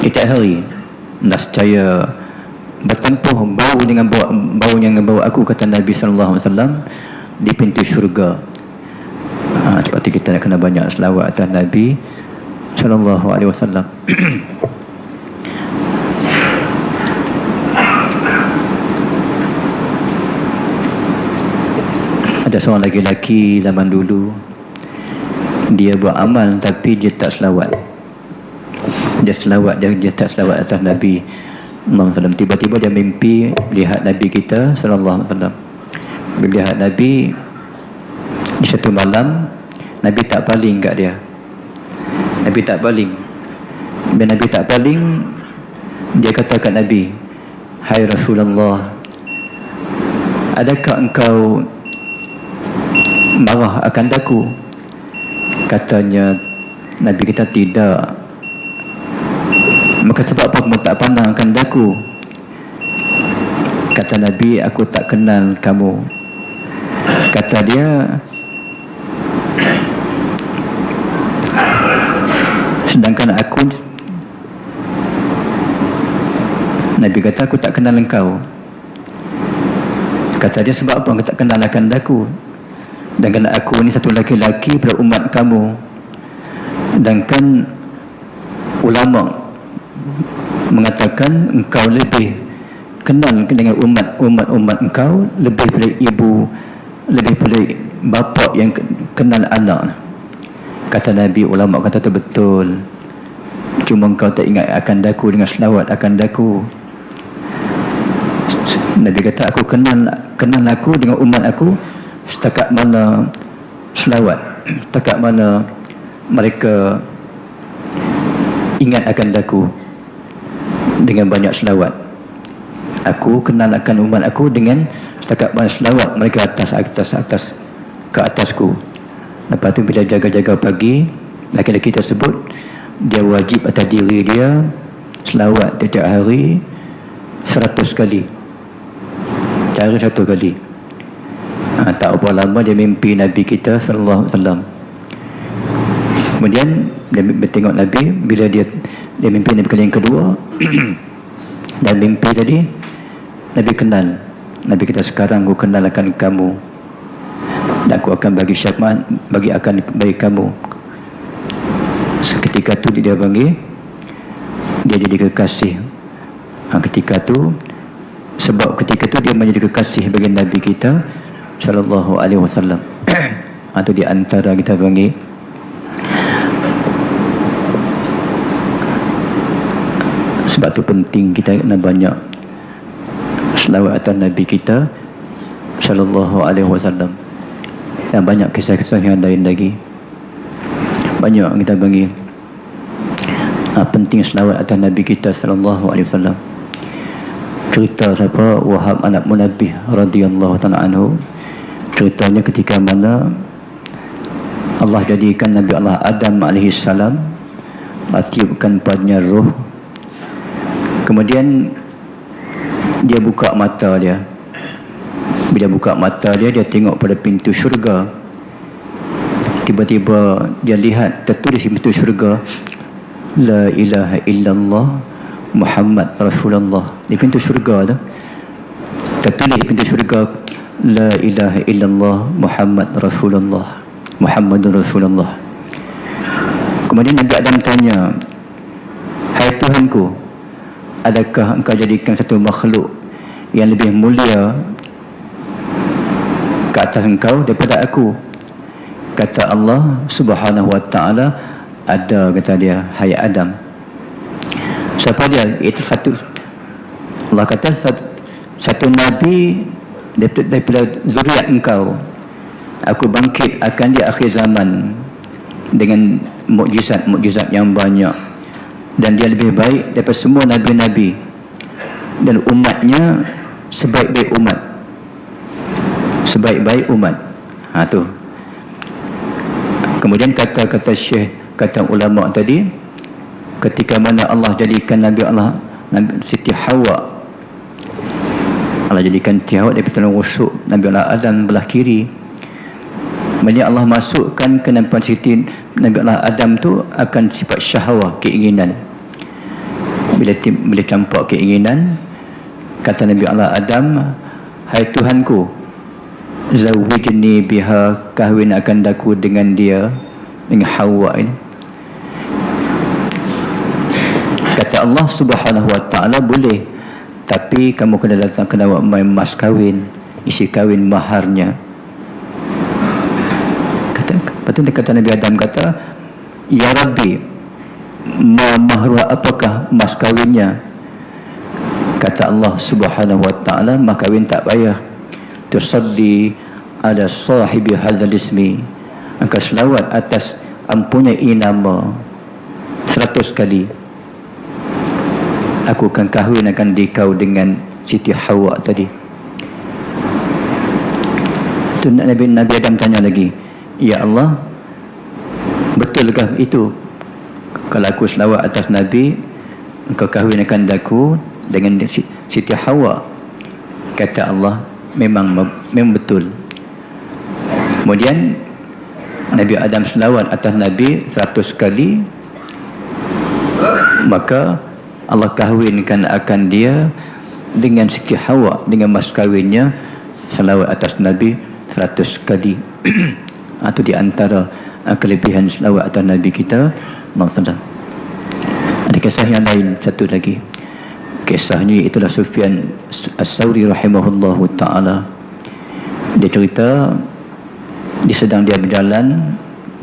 setiap hari nescaya bertempuh bau dengan bau aku, kata Nabi SAW, di pintu syurga. Seperti kita nak kena banyak selawat atas Nabi SAW. Ada seorang lelaki zaman dulu, dia buat amal tapi dia tak selawat. Dia tak selawat atas Nabi SAW. Tiba-tiba dia mimpi lihat Nabi kita SAW. Bila lihat Nabi di satu malam, Nabi tak baling kat dia. Nabi tak baling. Bila Nabi tak baling, dia kata kat Nabi, "Hai Rasulullah, adakah engkau marah akan daku?" Katanya Nabi kita, "Tidak." "Maka sebab apa kamu tak pandang akan daku?" Kata Nabi, "Aku tak kenal kamu." Kata dia, "Sedangkan aku," Nabi kata, "aku tak kenal engkau." Kata dia, "Sebab apa engkau tak kenal akan daku? Sedangkan aku ni satu laki-laki pada umat kamu. Sedangkan ulama mengatakan engkau lebih kenal dengan umat engkau, lebih pada ibu, lebih pada bapa yang kenal anak." Kata Nabi, ulama kata tu betul, cuma engkau tak ingat akan daku dengan selawat akan daku. Nabi kata, "Aku kenal aku dengan umat aku setakat mana selawat, setakat mana mereka ingat akan daku dengan banyak selawat. Aku kenal akan umat aku dengan setakat mana selawat mereka ke atasku." Lepas tu bila jaga-jaga pagi, laki-laki tersebut dia wajib atas diri dia selawat setiap hari 100 kali. Cara 1 kali. Tak berapa lama dia mimpi Nabi kita SAW. Kemudian dia tengok Nabi. Bila dia mimpi Nabi kali yang kedua dan mimpi tadi, Nabi kenal. Nabi kita, "Sekarang aku kenal akan kamu, dan aku akan bagi syafaat bagi kamu." Seketika tu dia panggil, dia jadi kekasih. Ketika tu, sebab ketika tu dia menjadi kekasih bagi Nabi kita sallallahu alaihi wasallam. Itu di antara kita panggil sebab tu penting kita kena banyak selawat atas Nabi kita sallallahu alaihi wasallam. Dan banyak kisah-kisah yang lain lagi. Banyak kita bagi penting selawat atas Nabi kita sallallahu alaihi wasallam. Cerita siapa? Wahab anak Munabbih radhiyallahu ta'ala anhu. Ceritanya ketika mana Allah jadikan Nabi Allah Adam alaihi salam, tiupkan padanya roh. Kemudian dia buka mata dia. Bila buka mata dia, dia tengok pada pintu syurga. Tiba-tiba dia lihat tertulis di pintu syurga, "La ilaha illallah Muhammad Rasulullah." Di pintu syurga tu tertulis di pintu syurga, "La ilaha illallah Muhammad Rasulullah, Muhammadur Rasulullah." Kemudian Nabi Adam tanya, "Hai Tuhanku, adakah engkau jadikan satu makhluk yang lebih mulia ke atas engkau daripada aku?" Kata Allah Subhanahu wa ta'ala, "Ada," kata dia, "hai Adam." Siapa dia? Itu satu. Allah kata satu Nabi daripada zuriat engkau, aku bangkit akan di akhir zaman dengan mukjizat yang banyak, dan dia lebih baik daripada semua Nabi-Nabi, dan umatnya sebaik-baik umat. Tu. Kemudian kata Syekh, kata ulama tadi, ketika mana Allah jadikan Nabi Siti Hawa, Allah jadikan Siti Hawa daripada tulang rusuk Nabi Allah Adam belah kiri. Maksudnya Allah masukkan ke nampak Siti Nabi Allah Adam tu akan sifat syahwah, keinginan. Bila campak keinginan, kata Nabi Allah Adam, hai Tuhanku, zawijni biha, kahwin akan daku dengan dia, dengan Hawa ini. Kata Allah Subhanahu wa ta'ala, boleh, tapi kamu kena buat mas kahwin, isi kahwin, maharnya. Lepas tu dia kata, Nabi Adam kata, ya Rabbi, mahruha, apakah mas kahwinnya? Kata Allah Subhanahu wa ta'ala, mas kahwin tak payah, tusalli ala sahibi hadzal ismi, engkau selawat atas mempunyai nama 100 kali. Aku akan kahwin akan dikau dengan Siti Hawa tadi. Tu Nabi Adam tanya lagi, ya Allah, betulkah itu? Kalau aku selawat atas Nabi, engkau kahwin akan daku dengan Siti Hawa? Kata Allah, memang betul. Kemudian Nabi Adam selawat atas Nabi 100 kali, maka Allah kahwinkan akan dia dengan Siti Hawa, dengan mas kahwinnya, selawat atas Nabi 100 kali. Itu di antara kelebihan selawat atas Nabi kita Muhammad. Ada kisah yang lain, satu lagi. Kisahnya itulah Sufyan As-Sawri rahimahullahu ta'ala. Dia cerita, sedang dia berjalan,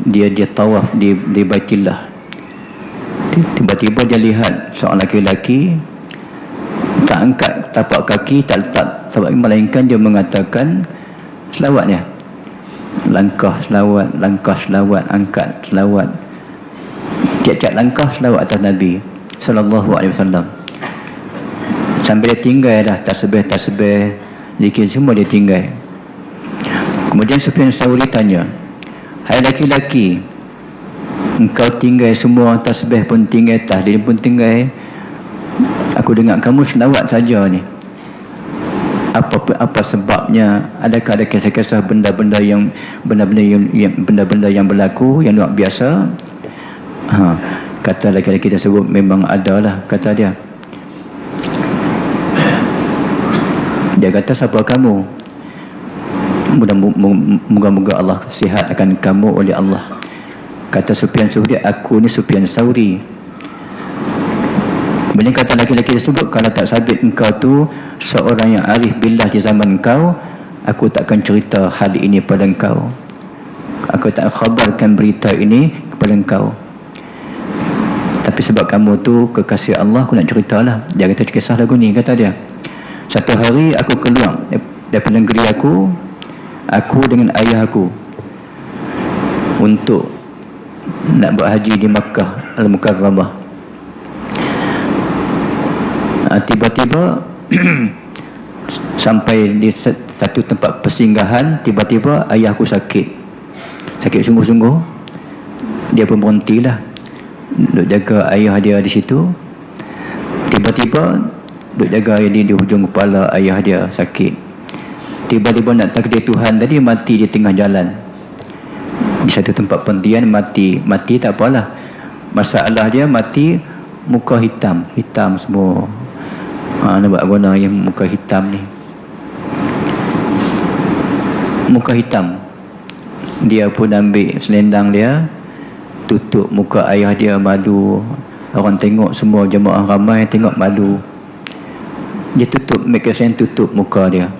dia tawaf di Baitillah. Tiba-tiba dia lihat seorang laki-laki tak angkat tapak kaki, tak letak tapak, melainkan dia mengatakan selawatnya, langkah selawat, angkat selawat, tiap-tiap langkah selawat atas Nabi sallallahu alaihi wasallam. Sampai dia tinggal dah tasbih, zikir semua dia tinggal. Kemudian Sufyan Sauri tanya, hai laki-laki, engkau tinggal semua, tasbih pun tinggal, tahlil pun tinggal, aku dengar kamu selawat saja ni. Apa sebabnya? Adakah ada kisah-kisah benda-benda yang berlaku yang luar biasa? Kata laki-laki tersebut, memang adalah, kata dia. Dia kata, siapa kamu? Moga-moga Allah sihat akan kamu oleh Allah. Kata Sufyan Sauri, aku ni Sufyan Sauri. Kemudian kata laki-laki tersebut, kalau tak sabit engkau tu seorang yang arif billah di zaman engkau, aku takkan cerita hal ini pada engkau, aku tak khabarkan berita ini kepada engkau. Tapi sebab kamu tu kekasih Allah, aku nak ceritalah. Dia kata, kisah lagu ni, kata dia, satu hari aku keluar daripada negeri aku dengan ayah aku untuk nak buat haji di Makkah Al-Mukarramah. Tiba-tiba sampai di satu tempat persinggahan, tiba-tiba ayah aku sakit sungguh-sungguh. Dia pun berhentilah duk jaga ayah dia di situ. Tiba-tiba duk jaga ayah dia di hujung kepala ayah dia sakit. Tiba-tiba nak takdir Tuhan tadi, mati di tengah jalan di satu tempat pendian. Mati tak apalah, masalah dia mati muka hitam semua. Nampak guna yang muka hitam ni, muka hitam. Dia pun ambil selendang dia, tutup muka ayah dia, malu. Orang tengok, semua jemaah ramai tengok, malu. Dia tutup, make sense, tutup muka dia,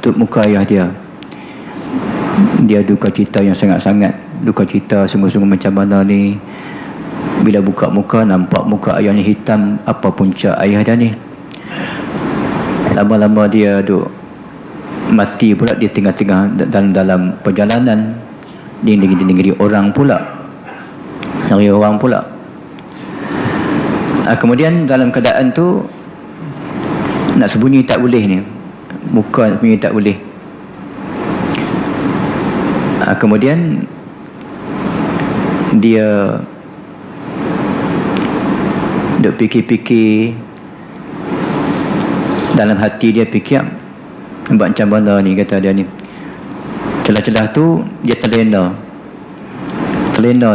tutup muka ayah dia. Dia duka cita yang sangat-sangat, duka cita sungguh-sungguh macam mana ni. Bila buka muka, nampak muka ayahnya hitam. Apa punca ayah dia ni? Lama-lama dia duk mati pula di tengah-tengah dalam perjalanan di negeri orang pula, negeri orang pula. Kemudian dalam keadaan tu nak sembunyi tak boleh ni, muka nak sembunyi tak boleh. Kemudian dia duk fikir-fikir, dalam hati dia fikir buat macam mana ni, kata dia ni. Celah-celah tu dia terlena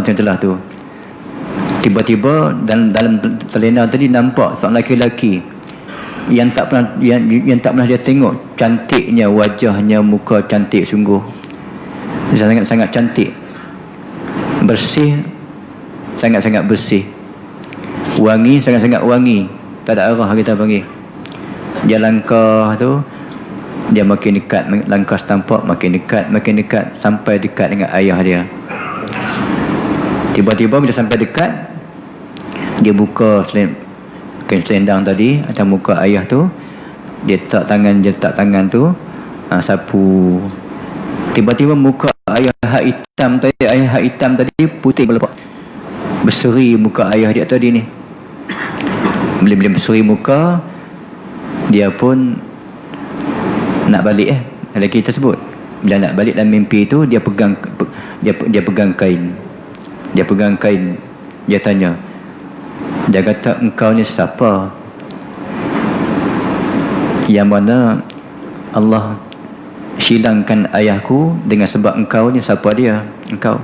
celah tu. Tiba-tiba dalam terlena tadi nampak seorang lelaki yang tak pernah dia tengok. Cantiknya wajahnya, muka cantik sungguh, sangat-sangat cantik, bersih, sangat-sangat bersih, wangi, sangat-sangat wangi, tak ada arah kita panggil. Dia langkah tu, dia makin dekat, langkah setampak makin dekat sampai dekat dengan ayah dia. Tiba-tiba bila sampai dekat, dia buka selendang tadi atas muka ayah tu, dia letak tangan tu, sapu. Tiba-tiba muka ayah hitam tadi putih berlepas. Berseri muka ayah dia tadi ni. Bila berseri muka, dia pun nak balik lelaki tersebut. Bila nak balik dalam mimpi tu, dia pegang kain. Dia tanya, dia kata, engkau ni siapa? Yang mana Allah silangkan ayahku dengan sebab engkau ni. Siapa dia? Engkau.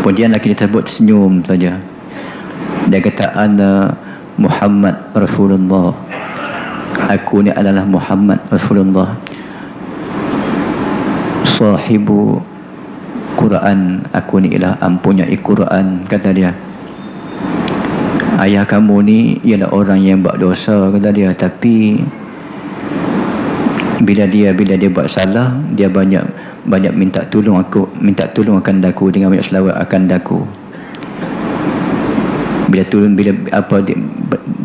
Kemudian lelaki tersebut senyum saja. Dia kata, ana Muhammad Rasulullah. Aku ni adalah Muhammad Rasulullah, sahibu Quran. Aku ni ialah mempunyai Quran, kata dia. Ayah kamu ni ialah orang yang buat dosa, kata dia. Tapi bila dia buat salah, dia banyak minta tolong akan daku, dengan banyak selawat akan daku. Bila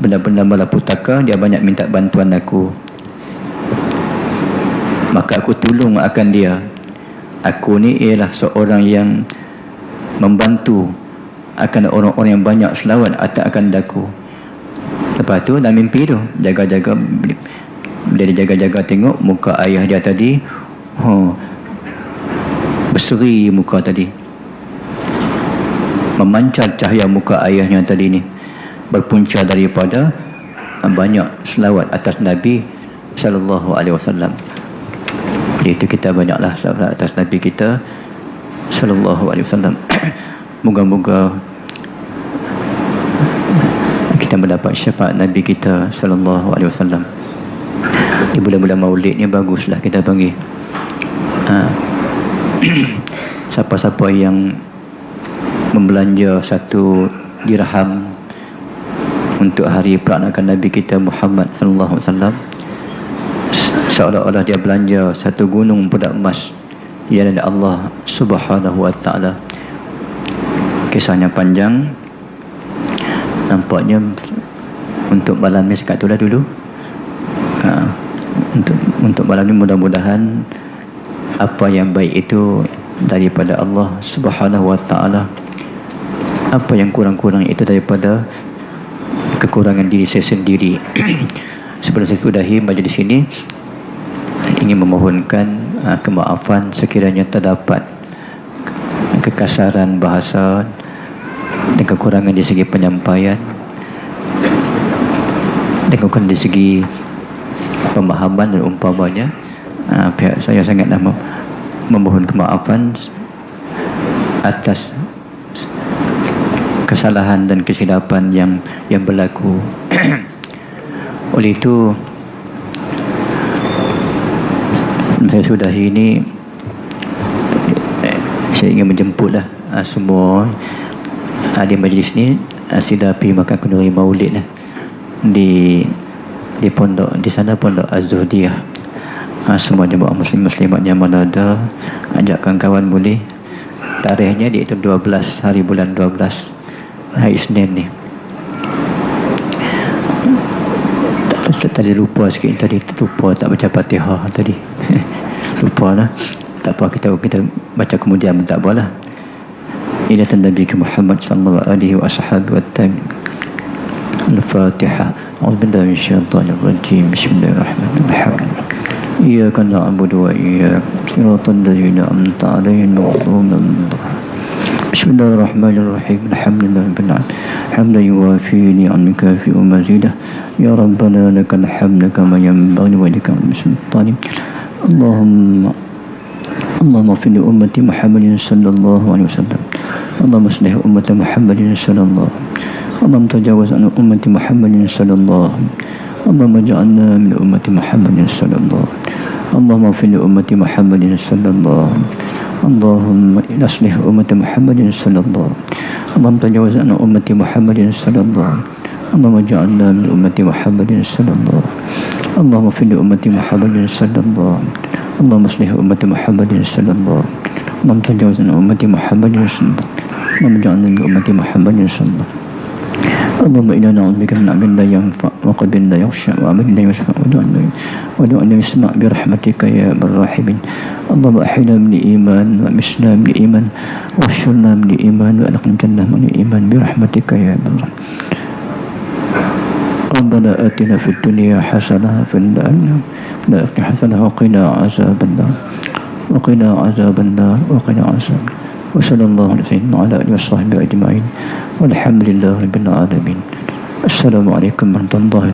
benda-benda malapetaka, dia banyak minta bantuan aku, maka aku tolong akan dia. Aku ni ialah seorang yang membantu akan orang-orang yang banyak selawat akan daku. Lepas tu dalam mimpi tu, jaga-jaga, bila dia jaga-jaga tengok muka ayah dia tadi, berseri muka tadi, memancar cahaya muka ayahnya tadi ni, berpunca daripada banyak selawat atas Nabi sallallahu alaihi wasallam. Itu kita banyaklah selawat atas Nabi kita sallallahu alaihi wasallam. Moga-moga kita mendapat syafaat Nabi kita sallallahu alaihi wasallam. Di bulan-bulan Maulid ni baguslah kita panggil. Siapa-siapa yang membelanja 1 dirham untuk hari peranakan Nabi kita Muhammad sallallahu alaihi wasallam, seolah-olah dia belanja 1 gunung perak emas yang ada Allah Subhanahu wa taala. Kisahnya panjang. Nampaknya untuk malam ni sekat itulah dulu. Untuk malam ni mudah-mudahan apa yang baik itu daripada Allah Subhanahu wa taala. Apa yang kurang-kurang itu daripada kekurangan diri saya sendiri. Sebelum saya sudahi majlis ini, ingin memohonkan kemaafan sekiranya terdapat kekasaran bahasa dan kekurangan di segi penyampaian, dan kekurangan di segi pemahaman dan umpamanya. Pihak saya sangat memohon kemaafan atas kesalahan dan kesilapan yang berlaku. Oleh itu, saya sudahi ini, saya ingin menjemputlah semua di majlis ni sila pergi makan kenduri Maulid di pondok, di sana pondok Az-Zuhdiyah. Semua jemaah muslim-muslimat yang mana ada, ajak kawan-kawan boleh. Tarikhnya iaitu 12 hari bulan 12, hari Isnin ni. Tadi lupa sikit, tadi lupa tak baca Fatihah tadi. Lupa lah. Tak apa, kita baca kemudian pun tak apalah. Ila Nabi Muhammad sallallahu alaihi wasallam. Al-Fatihah. A'udzubillahi minasyaitonir rajim. Bismillahirrahmanirrahim. Iyyaka na'budu wa iyyaka siratal ladzina an'amta 'alaihim ghairil Bismillahirrahmanirrahim. Alhamdulillahirabbil alamin. Hamdan yuwafi ni'amaka fi mazidah. Ya Rabbana lakal hamdu kama yanbaghi li wajhika al-sultani. اللهم اغفر لأمة محمد صلى الله عليه وسلم. اللهم اصلح أمة محمد صلى الله. اللهم تجاوز عن أمة محمد صلى الله. اللهم اجعلنا من أمة محمد صلى الله. اللهم اغفر لأمة محمد صلى الله. اللهم اصلح أمة محمد صلى الله. اللهم تجاوز عن أمة محمد صلى الله. اللهم اجعلنا من أمة محمد صلى الله. اللهم اغفر لأمة محمد صلى الله. اللهم اصلح أمة محمد صلى الله. اللهم تجاوز عن أمة محمد صلى الله. اللهم اجعلنا من أمة محمد صلى الله. اللهم إنا نعوذ بك من علم لا ينفع وقلب لا يخشع وعمل لا يشفع ودعاء لا يسمع برحمتك يا أرحم الراحمين. اللهم أحينا من الإيمان وأمسنا من الإيمان واحشرنا من الإيمان وأدخلنا الجنة من الإيمان برحمتك يا أرحم الراحمين. ربنا آتنا في الدنيا حسنة وفي الآخرة حسنة وقنا عذاب النار وقنا عذاب النار وقنا عذاب النار. وصلى الله على سيدنا وعلى آله وصحبه أجمعين والحمد لله رب العالمين. السلام عليكم ورحمة الله.